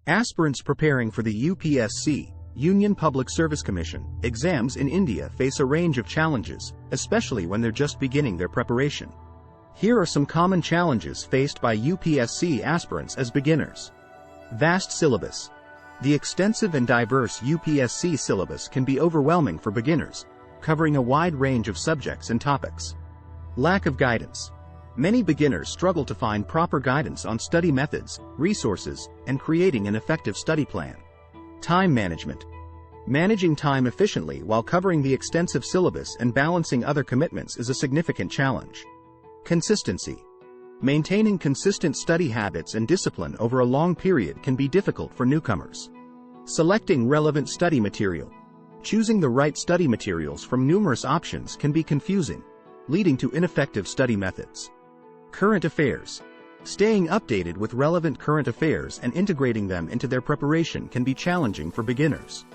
Aspirants preparing for the UPSC, Union Public Service Commission, exams in India face a range of challenges, especially when they're just beginning their preparation. Here are some common challenges faced by UPSC aspirants as beginners. Vast syllabus. The extensive and diverse UPSC syllabus can be overwhelming for beginners, covering a wide range of subjects and topics. Lack of guidance. Many beginners struggle to find proper guidance on study methods, resources, and creating an effective study plan. Time management. Managing time efficiently while covering the extensive syllabus and balancing other commitments is a significant challenge. Consistency. Maintaining consistent study habits and discipline over a long period can be difficult for newcomers. Selecting relevant study material. Choosing the right study materials from numerous options can be confusing, leading to ineffective study methods. Current affairs. Staying updated with relevant current affairs and integrating them into their preparation can be challenging for beginners.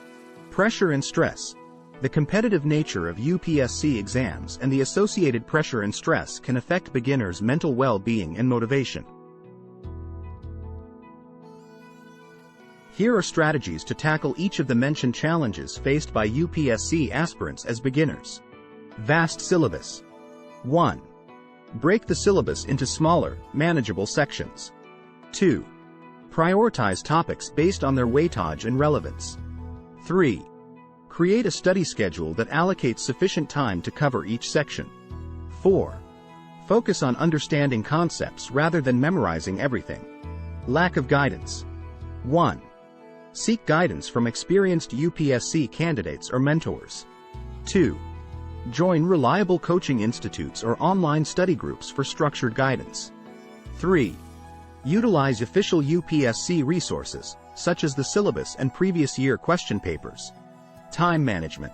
Pressure and stress. The competitive nature of UPSC exams and the associated pressure and stress can affect beginners' mental well-being and motivation. Here are strategies to tackle each of the mentioned challenges faced by UPSC aspirants as beginners. Vast syllabus. 1. Break the syllabus into smaller, manageable sections. 2. Prioritize topics based on their weightage and relevance. 3. Create a study schedule that allocates sufficient time to cover each section. 4. Focus on understanding concepts rather than memorizing everything. Lack of guidance. 1. Seek guidance from experienced UPSC candidates or mentors. 2. Join reliable coaching institutes or online study groups for structured guidance. 3. Utilize official UPSC resources, such as the syllabus and previous year question papers. Time management.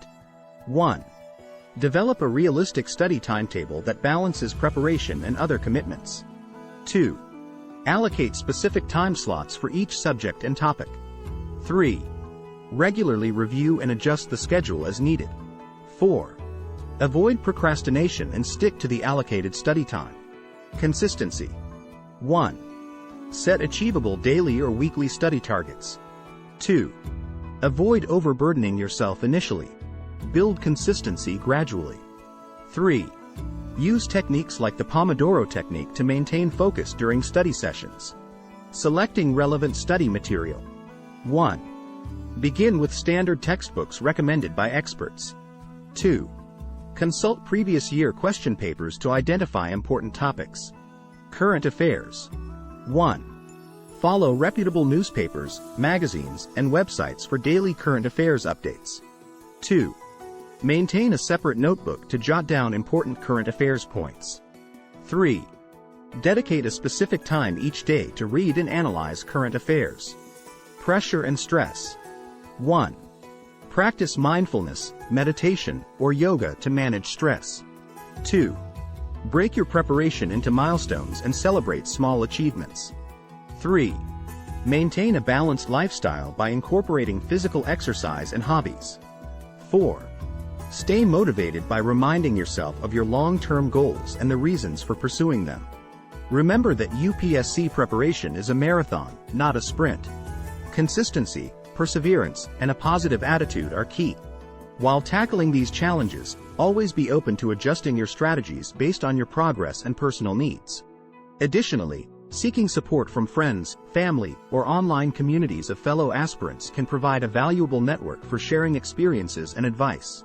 1. Develop a realistic study timetable that balances preparation and other commitments. 2. Allocate specific time slots for each subject and topic. 3. Regularly review and adjust the schedule as needed. 4. Avoid procrastination and stick to the allocated study time. Consistency. 1. Set achievable daily or weekly study targets. 2. Avoid overburdening yourself initially. Build consistency gradually. 3. Use techniques like the Pomodoro technique to maintain focus during study sessions. Selecting relevant study material. 1. Begin with standard textbooks recommended by experts. 2. Consult previous year question papers to identify important topics. Current affairs. 1. Follow reputable newspapers, magazines, and websites for daily current affairs updates. 2. Maintain a separate notebook to jot down important current affairs points. 3. Dedicate a specific time each day to read and analyze current affairs. Pressure and stress. 1. Practice mindfulness, meditation, or yoga to manage stress. 2. Break your preparation into milestones and celebrate small achievements. 3. Maintain a balanced lifestyle by incorporating physical exercise and hobbies. 4. Stay motivated by reminding yourself of your long-term goals and the reasons for pursuing them. Remember that UPSC preparation is a marathon, not a sprint. Consistency, perseverance, and a positive attitude are key. While tackling these challenges, always be open to adjusting your strategies based on your progress and personal needs. Additionally, seeking support from friends, family, or online communities of fellow aspirants can provide a valuable network for sharing experiences and advice.